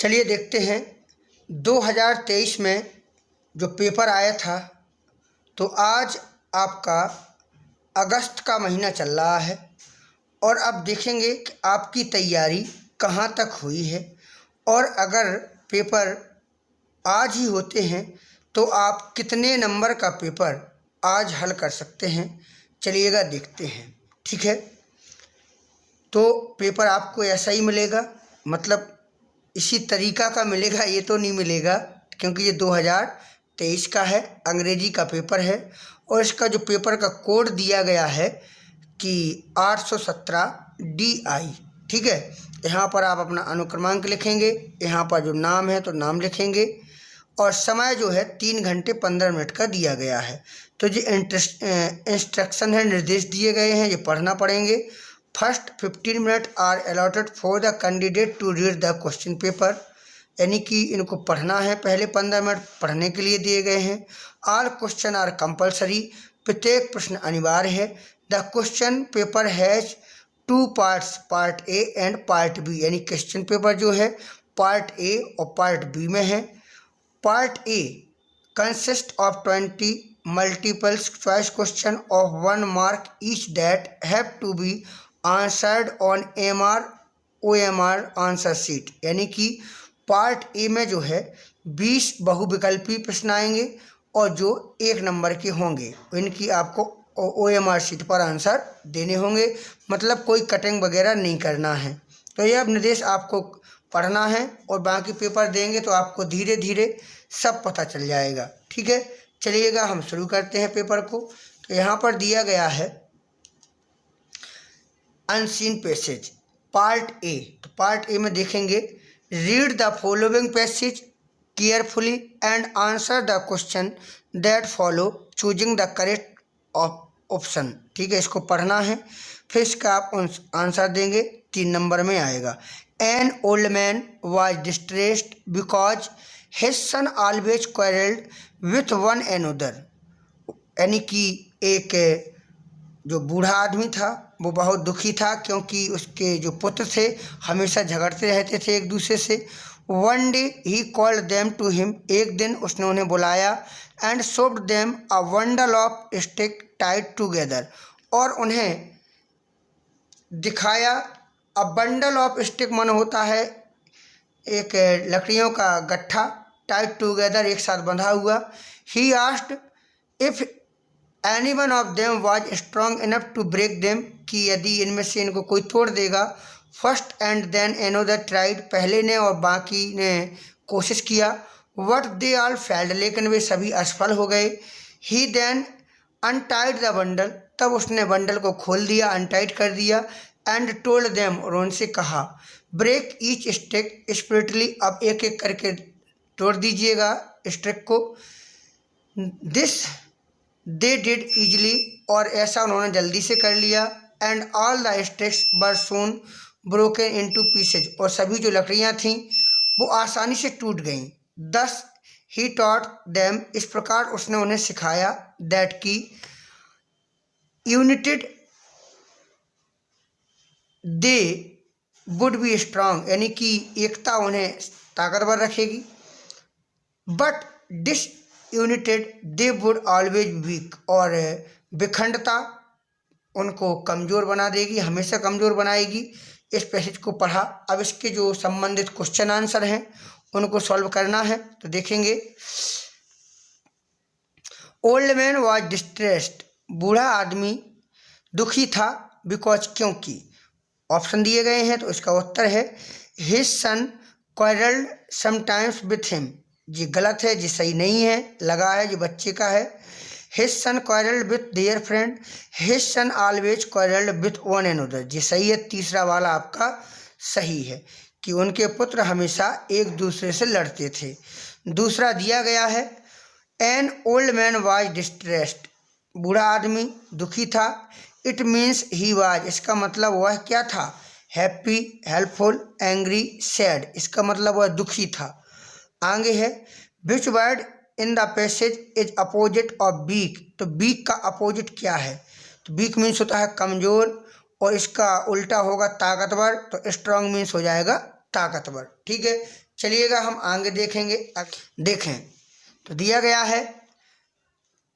चलिए देखते हैं 2023 में जो पेपर आया था। तो आज आपका अगस्त का महीना चल रहा है और अब देखेंगे कि आपकी तैयारी कहाँ तक हुई है, और अगर पेपर आज ही होते हैं तो आप कितने नंबर का पेपर आज हल कर सकते हैं। चलिएगा देखते हैं, ठीक है। तो पेपर आपको ऐसा ही मिलेगा, मतलब इसी तरीक़ा का मिलेगा, ये तो नहीं मिलेगा क्योंकि ये 2023 का है, अंग्रेजी का पेपर है और इसका जो पेपर का कोड दिया गया है कि 817 DI, ठीक है। यहाँ पर आप अपना अनुक्रमांक लिखेंगे, यहाँ पर जो नाम है तो नाम लिखेंगे और समय जो है 3 घंटे 15 मिनट का दिया गया है। तो ये इंस्ट्रक्शन है, निर्देश दिए गए हैं, ये पढ़ना पड़ेंगे। First 15 minute are allotted for the candidate to read the question paper, यानी कि इनको पढ़ना है, पहले 15 मिनट पढ़ने के लिए दिए गए हैं। ऑल क्वेश्चन आर कंपलसरी, प्रत्येक प्रश्न अनिवार्य है। The question paper has 2 parts, part A and part B, यानी क्वेश्चन पेपर जो है पार्ट ए और पार्ट बी में है। Part A consist of 20 multiple choice question of 1 mark each that have to be answered on MR OMR answer sheet, यानी कि part A में जो है 20 बहुविकल्पी प्रश्न आएंगे और जो 1 नंबर के होंगे, इनकी आपको OMR शीट पर आंसर देने होंगे, मतलब कोई कटिंग वगैरह नहीं करना है। तो यह निर्देश आपको पढ़ना है और बाकी पेपर देंगे तो आपको धीरे धीरे सब पता चल जाएगा, ठीक है। चलिएगा हम शुरू करते हैं पेपर को। तो यहाँ पर दिया गया है अनसीन पैसेज पार्ट ए। तो पार्ट ए में देखेंगे, read the following passage carefully and answer the question that follow choosing the correct option, ठीक है। इसको पढ़ना है, फिर इसका आप आंसर देंगे, 3 नंबर में आएगा। An old man was distressed because his son always quarrelled with one another, यानी कि एक जो बूढ़ा आदमी था वो बहुत दुखी था क्योंकि उसके जो पुत्र थे हमेशा झगड़ते रहते थे एक दूसरे से। One day he called them to him, एक दिन उसने उन्हें बुलाया। And showed them a bundle of stick tied together, और उन्हें दिखाया। अ बंडल ऑफ स्टिक मन होता है एक लकड़ियों का गट्ठा, टाइड टुगेदर एक साथ बंधा हुआ। He asked if any one of them was strong enough to break them, कि यदि इनमें से इनको कोई तोड़ देगा। First and then another tried, पहले ने और बाकी ने कोशिश किया। वट दे ऑल फेल्ड, लेकिन वे सभी असफल हो गए। ही देन अनटाइड द बंडल, तब उसने बंडल को खोल दिया, अनटाइट कर दिया। एंड टोल्ड देम, और उनसे कहा, ब्रेक ईच स्टिक स्पिरिटली, अब एक एक करके तोड़ दीजिएगा स्टिक को। दिस दे डिड ईजली, और ऐसा उन्होंने जल्दी से कर लिया। And all the sticks were soon broken into pieces, और सभी जो लकड़ियाँ थीं वो आसानी से टूट गईं। दस ही टॉट देम, इस प्रकार उसने उन्हें सिखाया। दैट की united they would be strong, यानी कि एकता उन्हें ताकतवर रखेगी। But disunited they would always weak, और विखंडता उनको कमज़ोर बना देगी, हमेशा कमज़ोर बनाएगी। इस पैसेज को पढ़ा। अब इसके जो संबंधित क्वेश्चन आंसर हैं उनको सॉल्व करना है। तो देखेंगे, ओल्ड मैन वाज डिस्ट्रेस्ड, बूढ़ा आदमी दुखी था। बिकॉज, क्योंकि, ऑप्शन दिए गए हैं तो इसका उत्तर है his son quarrelled sometimes with him, ये गलत है, ये सही नहीं है, लगा है, ये बच्चे का है। His son quarrelled with their friend, his son always quarrelled with one another, ये सही है, तीसरा वाला आपका सही है कि उनके पुत्र हमेशा एक दूसरे से लड़ते थे। दूसरा दिया गया है, an old man was distressed, बूढ़ा आदमी दुखी था। इट मीन्स ही वाज, इसका मतलब वह क्या था, हैप्पी, हेल्पफुल, एंग्री, सैड, इसका मतलब वह दुखी था। आगे है, which word in the passage is opposite of weak, तो वीक का अपोजिट क्या है, तो वीक मीन्स होता है कमज़ोर और इसका उल्टा होगा ताकतवर, तो स्ट्रांग मीन्स हो जाएगा ताकतवर, ठीक है। चलिएगा हम आगे देखेंगे। देखें तो दिया गया है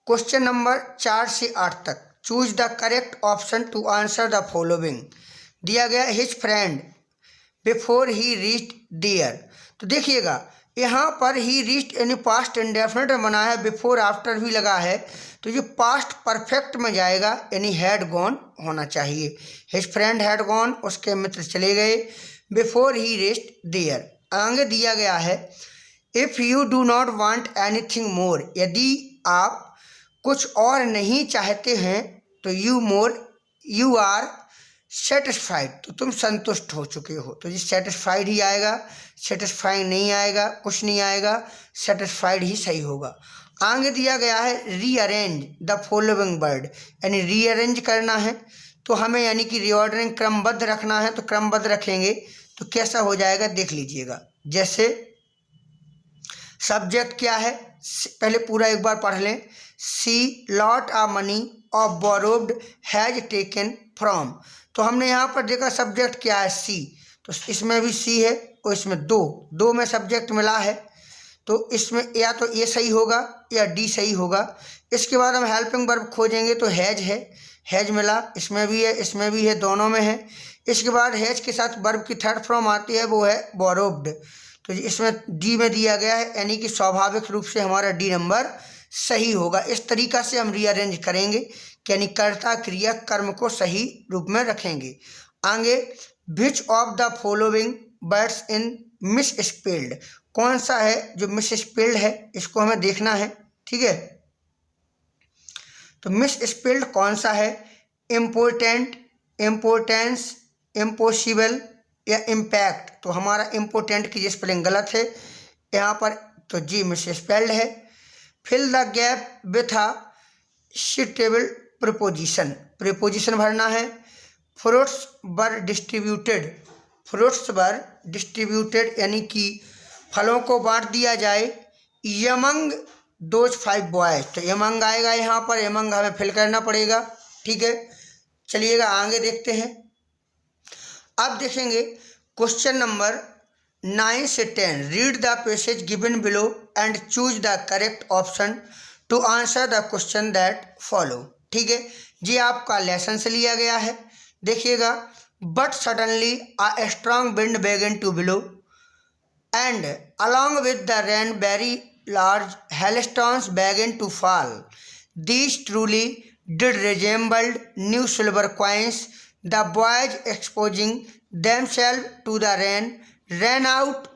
क्वेश्चन नंबर 4 से 8 तक। Choose the correct option to answer the following. दिया गया his friend before he reached there. तो देखिएगा यहाँ पर ही रीच्ड यानी पास्ट इंडेफिनिट में बना है, बिफोर आफ्टर भी लगा है, तो ये पास्ट परफेक्ट में जाएगा, यानी हैड गॉन होना चाहिए। हिज फ्रेंड हैड गॉन, उसके मित्र चले गए। Before he reached there. आगे दिया गया है if you do not want anything more. यदि आप कुछ और नहीं चाहते हैं तो यू आर सेटिस्फाइड, तो तुम संतुष्ट हो चुके हो। तो ये सेटिस्फाइड ही आएगा, सेटिस्फाइंग नहीं आएगा, कुछ नहीं आएगा, सेटिस्फाइड ही सही होगा। आगे दिया गया है रीअरेंज द फॉलोइंग वर्ड, यानी रीअरेंज करना है तो हमें यानी कि रीऑर्डरिंग क्रमबद्ध रखना है। तो क्रमबद्ध रखेंगे तो कैसा हो जाएगा देख लीजिएगा। जैसे सब्जेक्ट क्या है, पहले पूरा एक बार पढ़ लें। See lot of money of borrowed has taken from. तो हमने यहाँ पर देखा सब्जेक्ट क्या है सी, तो इसमें भी सी है और इसमें दो में सब्जेक्ट मिला है, तो इसमें या तो ए सही होगा या डी सही होगा। इसके बाद हम हेल्पिंग वर्ब खोजेंगे तो हैज है, हैज मिला, इसमें भी है, इसमें भी है, दोनों में है। इसके बाद हैज के साथ वर्ब की थर्ड फॉर्म आती है, वो है बोरोव्ड। तो इसमें डी में दिया गया है, यानी कि स्वाभाविक रूप से हमारा डी नंबर सही होगा। इस तरीक़ा से हम रीअरेंज करेंगे, यानी कर्ता क्रिया कर्म को सही रूप में रखेंगे। आगे which of the following words in miss spelled. कौन सा है जो मिस स्पेल्ड है, इसको हमें देखना है, ठीक है। तो मिस स्पेल्ड कौन सा है, इम्पोर्टेंट, इम्पोर्टेंस, इम्पॉसिबल या इम्पैक्ट। तो हमारा इम्पोर्टेंट की स्पेलिंग गलत है यहाँ पर, तो जी मिस स्पेल्ड है। Fill the gap with a suitable preposition, preposition भरना है। Fruits were distributed, fruits were distributed यानी कि फलों को बांट दिया जाए। यमंग दोज 5 बॉयज, तो यमंग आएगा यहाँ पर, यमंग हमें फिल करना पड़ेगा, ठीक है। चलिएगा आगे देखते हैं। अब देखेंगे क्वेश्चन नंबर 9 से 10। Read the passage given below and choose the correct option to answer the question that follow, ठीक है। जी आपका लेसन से लिया गया है। देखिएगा but suddenly a strong wind began to blow and along with the rain very large hailstones began to fall. These truly did resembled new silver coins. The boys, exposing themselves to the rain, ran out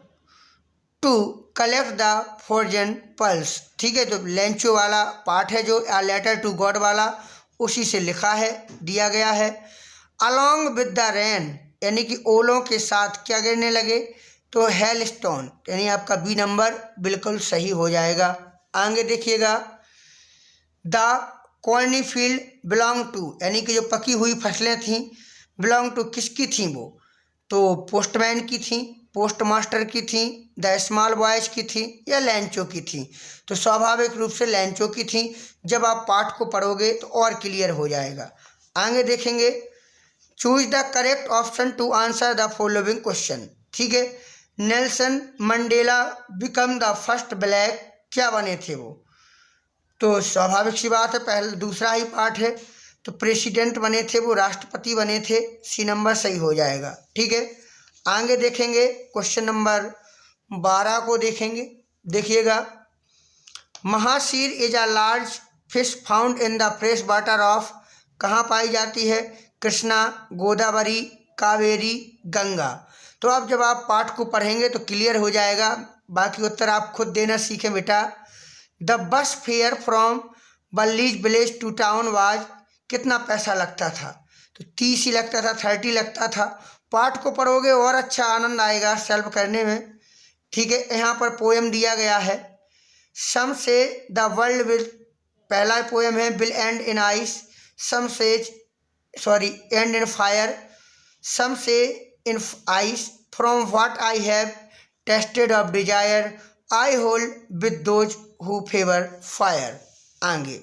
to collect the fortune pearls, ठीक है। तो Lencho वाला part है जो letter to God वाला, उसी से लिखा है, दिया गया है। अलॉन्ग विद द रेन यानी कि ओलों के साथ क्या गिरने लगे, तो हेलस्टोन, यानी आपका बी नंबर बिल्कुल सही हो जाएगा। आगे देखिएगा द कॉर्नफील्ड बिलोंग टू, यानी कि जो पकी हुई फसलें थीं, बिलोंग टू किसकी थीं वो, तो पोस्टमैन की थीं, पोस्ट मास्टर की थीं, द स्मॉल बॉयज़ की थीं या लैंचो की थीं। तो स्वाभाविक रूप से लैंचो की थीं। जब आप पाठ को पढ़ोगे तो और क्लियर हो जाएगा। आगे देखेंगे choose the correct option to answer the following question, ठीक है। Nelson Mandela become the first black, क्या बने थे वो, तो स्वाभाविक सी बात है, पहले दूसरा ही पार्ट है, तो प्रेसिडेंट बने थे वो, राष्ट्रपति बने थे, सी नंबर सही हो जाएगा, ठीक है। आगे देखेंगे क्वेश्चन नंबर 12 को देखेंगे। देखिएगा mahseer is a large fish found in the fresh water of, कहाँ पाई जाती है, कृष्णा, गोदावरी, कावेरी, गंगा। तो अब जब आप पाठ को पढ़ेंगे तो क्लियर हो जाएगा, बाकी उत्तर आप खुद देना सीखें बेटा। The bus fare from Balli's village to town was, कितना पैसा लगता था, तो 30 ही लगता था, 30 लगता था। पाठ को पढ़ोगे और अच्छा आनंद आएगा सॉल्व करने में, ठीक है। यहाँ पर पोएम दिया गया है, some say the world will, पहला पोएम है will end in ice, some say end in fire, some say in ice, from what I have tasted of desire, I hold with those who favour fire. आगे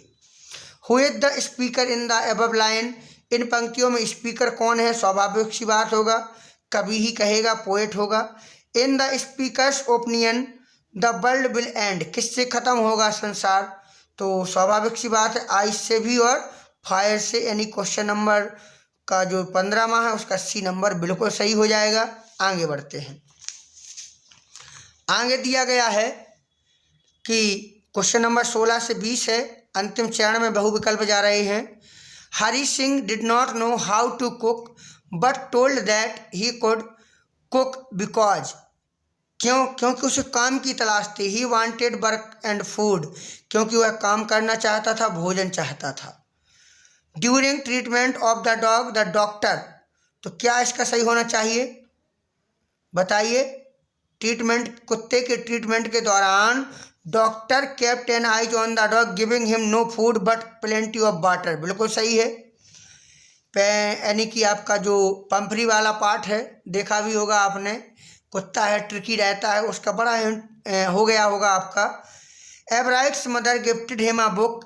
who is the speaker in the above line, इन पंक्तियों में speaker कौन है, स्वाभाविक सी बात होगा, कवि ही कहेगा, पोएट होगा। In the speakers opinion the world will and, किससे ख़त्म होगा संसार? तो स्वाभाविक सी बात है, आइस से भी और फायर से, यानी क्वेश्चन नंबर का जो 15वां है उसका सी नंबर बिल्कुल सही हो जाएगा। आगे बढ़ते हैं। आगे दिया गया है कि क्वेश्चन नंबर 16 से 20 है, अंतिम चरण में बहुविकल्प जा रहे हैं। Hari Singh did not know how to cook but told that he could cook because, क्योंकि उसे काम की तलाश थी। He wanted work and food, क्योंकि वह काम करना चाहता था, भोजन चाहता था। During treatment of the dog the doctor, तो क्या इसका सही होना चाहिए बताइए? ट्रीटमेंट, कुत्ते के ट्रीटमेंट के दौरान doctor kept an eyes on the dog giving him no food but plenty of water, बिल्कुल सही है। यानी कि आपका जो पंफरी वाला पार्ट है देखा भी होगा आपने, कुत्ता है, ट्रिकी रहता है, उसका बड़ा हो गया होगा आपका। Ebright's mother gifted him a book,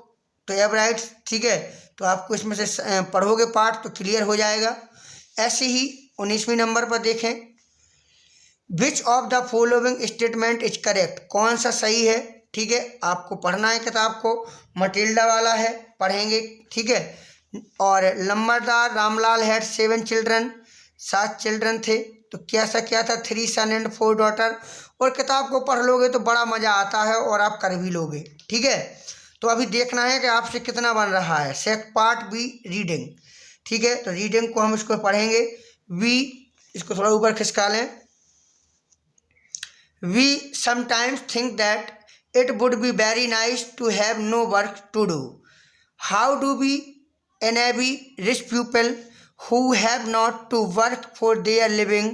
तो एवराइट्स, ठीक है, तो आपको इसमें से पढ़ोगे पार्ट तो क्लियर हो जाएगा। ऐसे ही 19वें नंबर पर देखें, which of the following statement is correct, कौन सा सही है? ठीक है, आपको पढ़ना है किताब को, मटिल्डा वाला है, पढ़ेंगे, ठीक है। और नंबरदार रामलाल हैड 7 चिल्ड्रन, 7 चिल्ड्रन थे, तो क्या था 3 सन एंड 4 डॉटर। और किताब को पढ़ लोगे तो बड़ा मज़ा आता है और आप कर भी लोगे, ठीक है। तो अभी देखना है कि आपसे कितना बन रहा है। सेकंड पार्ट बी रीडिंग, ठीक है, तो रीडिंग को हम इसको पढ़ेंगे। वी, इसको थोड़ा ऊपर खिसका लें। We sometimes think that it would be very nice to have no work to do. How do we enable rich people who have not to work for their living,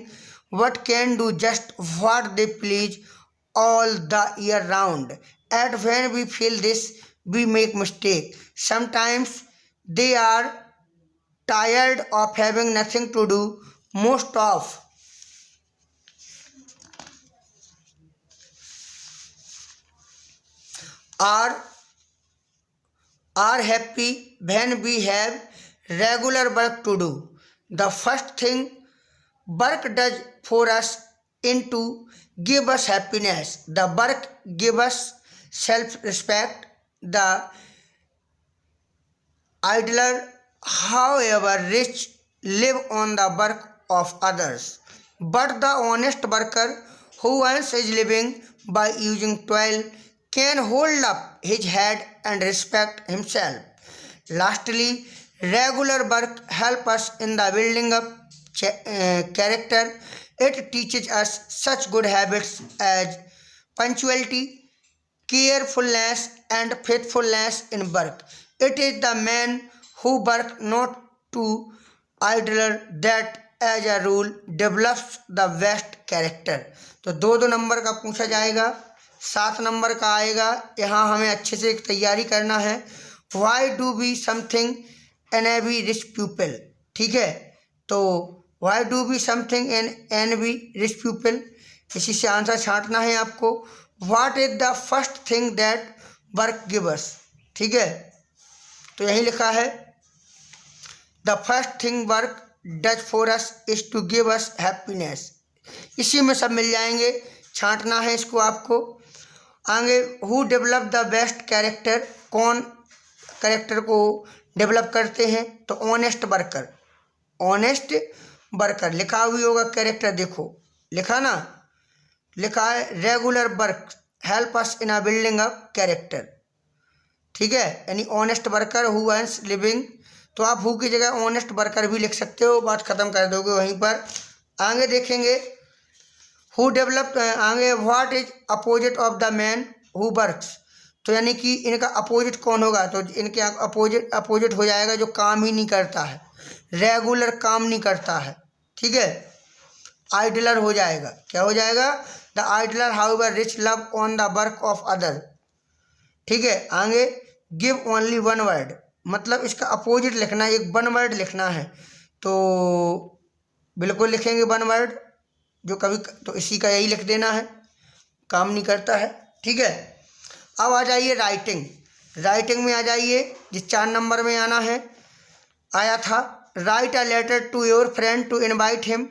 what can do just what they please all the year round? And when we feel this, we make mistake. Sometimes they are tired of having nothing to do. Most of are happy when we have regular work to do. The first thing work does for us is to give us happiness. The work gives us self-respect. The idler, however rich, live on the work of others. But the honest worker who earns his living by using toil can hold up his head and respect himself. Lastly, regular work helps us in the building up character. It teaches us such good habits as punctuality, carefulness, and faithfulness in work. It is the man who works not to idler that as a rule develops the best character. तो 2-2 number का पूछा जाएगा, 7 number का आएगा। यहाँ हमें अच्छे से एक तैयारी करना है। Why do be something and be rich people, ठीक है, तो why do be something and be rich people, इसी से आंसर छांटना है आपको। What is the first thing that work give us, ठीक है, तो यही लिखा है the first thing work does for us is to give us happiness. इसी में सब मिल जाएंगे, छांटना है इसको आपको। आगे, who develop the best character, कौन कैरेक्टर को डेवलप करते हैं? तो ऑनेस्ट वर्कर, ऑनेस्ट वर्कर लिखा हुई होगा कैरेक्टर, देखो लिखा ना, लिखा है रेगुलर वर्क हेल्प अस इन अ बिल्डिंग अप कैरेक्टर, ठीक है, यानी honest worker who earns living, तो आप हु की जगह ऑनेस्ट वर्कर भी लिख सकते हो, बात खत्म कर दोगे वहीं पर। आगे देखेंगे हु डेवलप, आगे what is opposite of the man who works, तो यानी कि इनका अपोजिट कौन होगा? तो इनके अपोजिट हो जाएगा जो काम ही नहीं करता है, रेगुलर काम नहीं करता है, ठीक है, आइडलर हो जाएगा। क्या हो जाएगा? The idler however rich love on the work of other, ठीक है। आगे गिव ओनली 1 वर्ड, मतलब इसका अपोजिट लिखना है, एक 1 वर्ड लिखना है, तो बिल्कुल लिखेंगे 1 वर्ड, जो कभी तो इसी का यही लिख देना है, काम नहीं करता है, ठीक है। अब आ जाइए राइटिंग, राइटिंग में आ जाइए, जिस 4 नंबर में आना है, आया था write a letter to your friend to invite him,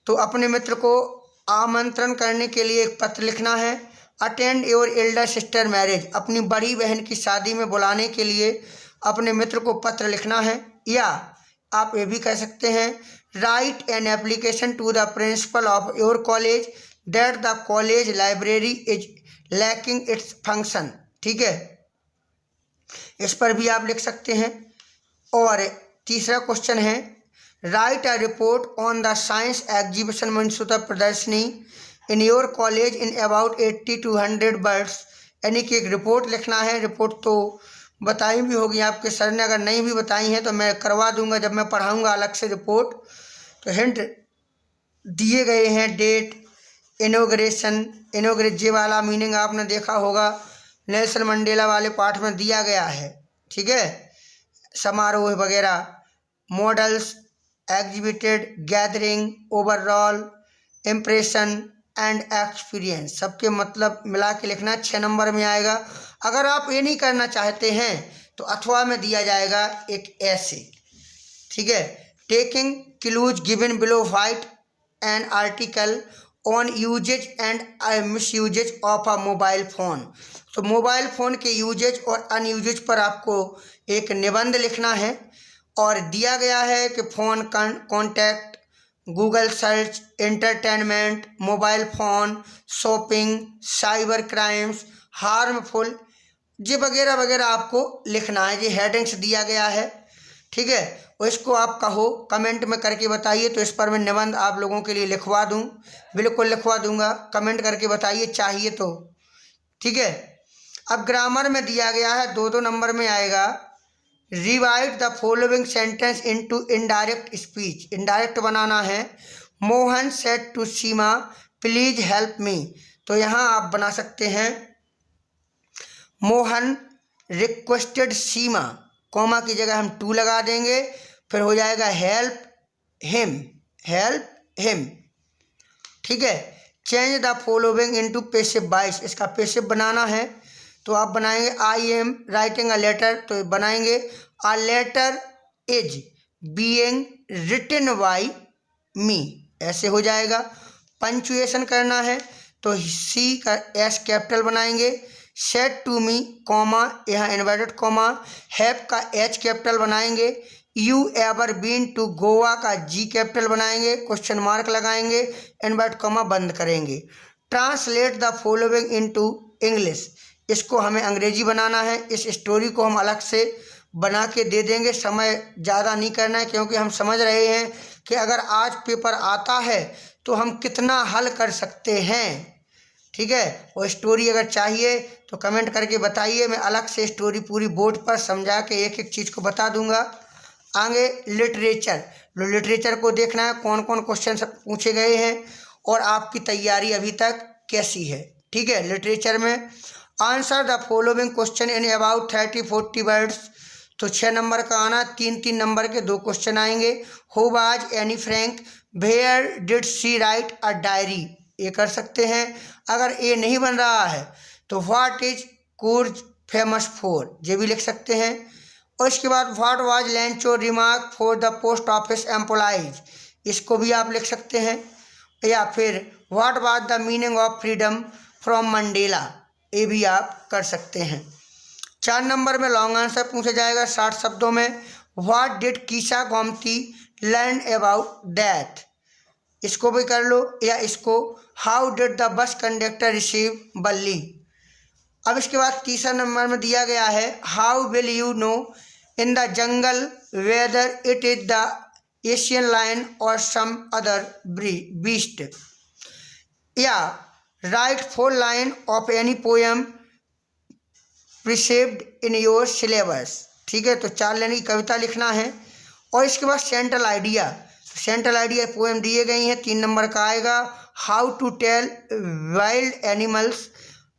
तो अपने मित्र को आमंत्रण करने के लिए एक पत्र लिखना है। Attend your Elder sister marriage, अपनी बड़ी बहन की शादी में बुलाने के लिए अपने मित्र को पत्र लिखना है। या आप ये भी कह सकते हैं, write an application to the principal of your college that the college library is lacking its function. ठीक है, इस पर भी आप लिख सकते हैं। और तीसरा क्वेश्चन है, write a report on the science exhibition मंसूता प्रदर्शनी in your college in about 80 to 100 words, यानी कि एक रिपोर्ट लिखना है। रिपोर्ट तो बताई भी होगी आपके सर ने, अगर नहीं भी बताई हैं तो मैं करवा दूंगा जब मैं पढ़ाऊंगा अलग से रिपोर्ट। तो हिंट दिए गए हैं, डेट, इनोग्रेशन, इनोग्रेजे वाला मीनिंग आपने देखा होगा, नेल्सन मंडेला वाले पाठ में दिया गया है। ठीक है, समारोह वगैरह, models, exhibited, gathering, overall, impression and experience, सबके मतलब मिला के लिखना 6 नंबर में आएगा। अगर आप ये नहीं करना चाहते हैं तो अथवा में दिया जाएगा एक ऐसे। ठीक है, taking clues given below write an article on uses and misuses of a mobile phone. तो मोबाइल फ़ोन के यूजेज और अनयूजेज पर आपको एक निबंध लिखना है। और दिया गया है कि phone contact, Google search, entertainment, mobile phone, shopping, cyber crimes, harmful, ये वगैरह वगैरह आपको लिखना है। ये हेडिंग्स दिया गया है। ठीक है, और इसको आप कहो कमेंट में करके बताइए, तो इस पर मैं निबंध आप लोगों के लिए लिखवा दूं, बिल्कुल लिखवा दूंगा। कमेंट करके बताइए चाहिए तो। ठीक है, अब ग्रामर में दिया गया है, 2-2 नंबर में आएगा। Rewrite the following sentence into indirect speech, indirect बनाना है। Mohan said to Seema please help me, तो यहाँ आप बना सकते हैं, मोहन रिक्वेस्टेड सीमा, कॉमा की जगह हम टू लगा देंगे, फिर हो जाएगा हेल्प हिम, हेल्प हिम। ठीक है, change the following into passive voice, इसका पैसिव बनाना है। तो आप बनाएंगे I am writing a letter, तो बनाएंगे a letter is being written by me, ऐसे हो जाएगा। पंचुएशन करना है, तो सी का एस कैपिटल बनाएंगे, सेड टू मी कॉमा, यहाँ इन्वर्टेड कॉमा, हैव का एच कैपिटल बनाएंगे, you ever been to Goa का जी कैपिटल बनाएंगे, क्वेश्चन मार्क लगाएंगे, इन्वर्ट कॉमा बंद करेंगे। Translate the following into English, इसको हमें अंग्रेजी बनाना है। इस स्टोरी को हम अलग से बना के दे देंगे, समय ज़्यादा नहीं करना है, क्योंकि हम समझ रहे हैं कि अगर आज पेपर आता है तो हम कितना हल कर सकते हैं। ठीक है, वो स्टोरी अगर चाहिए तो कमेंट करके बताइए, मैं अलग से स्टोरी पूरी बोर्ड पर समझा के एक एक चीज़ को बता दूंगा। आगे लिटरेचर, लिटरेचर को देखना है कौन कौन क्वेश्चन पूछे गए हैं और आपकी तैयारी अभी तक कैसी है। ठीक है, लिटरेचर में answer the following question in about 30-40 words, तो 6 नंबर का आना, 3-3 नंबर के 2 क्वेश्चन आएंगे। Who was Anne Frank, where did she write a diary, ये कर सकते हैं। अगर ये नहीं बन रहा है तो व्हाट इज कूर्ज फेमस फॉर, ये भी लिख सकते हैं। और इसके बाद what was लैंचो remark for the post office employees, इसको भी आप लिख सकते हैं। या फिर what was the meaning of freedom from Mandela, ये भी आप कर सकते हैं। 4 नंबर में लॉन्ग आंसर पूछा जाएगा 60 शब्दों में। व्हाट डिड कीशा गोमती लर्न अबाउट डेथ, इसको भी कर लो। या इसको how did the bus conductor receive Balli. अब इसके बाद तीसरा नंबर में दिया गया है, how will you know in the jungle whether it is the Asian lion और सम अदर बीस्ट। या write 4 line of any poem precept in your syllabus. ठीक है, तो 4 लाइन की कविता लिखना है। और इसके बाद central idea, central idea poem दिए गई हैं, 3 नंबर का आएगा। How to tell wild animals,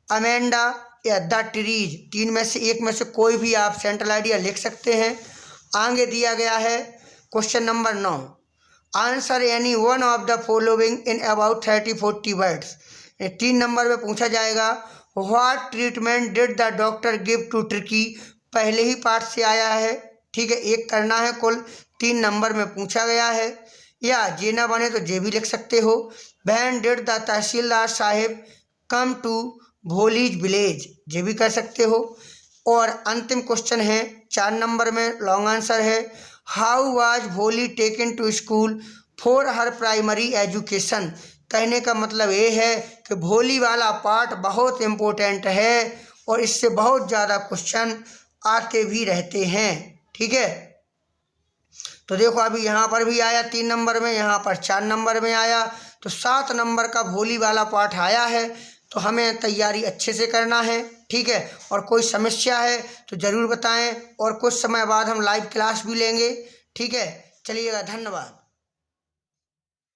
Amanda या द ट्रीज, 3 में से एक में से कोई भी आप सेंट्रल आइडिया लिख सकते हैं। आगे दिया गया है question number 9, answer any one of the following in about 30-40 words. 3 number में पूछा जाएगा, what treatment did the doctor give to Tricki, पहले ही पार्ट से आया है। ठीक है, एक करना है, कुल 3 नंबर में पूछा गया है। या जे ना बने तो जे भी लिख सकते हो। When did the tehsildar sahib come to Bholi's village, ये भी कर सकते हो। और अंतिम क्वेश्चन है 4 नंबर में, लॉन्ग आंसर है how was Bholi taken to school for her primary education. कहने का मतलब ये है कि भोली वाला पार्ट बहुत इम्पोर्टेंट है और इससे बहुत ज़्यादा क्वेश्चन आते भी रहते हैं। ठीक है, तो देखो अभी यहाँ पर भी आया 3 नंबर में, यहाँ पर 4 नंबर में आया, तो 7 नंबर का भोली वाला पार्ट आया है। तो हमें तैयारी अच्छे से करना है। ठीक है, और कोई समस्या है तो ज़रूर बताएं और कुछ समय बाद हम लाइव क्लास भी लेंगे। ठीक है, चलिएगा, धन्यवाद।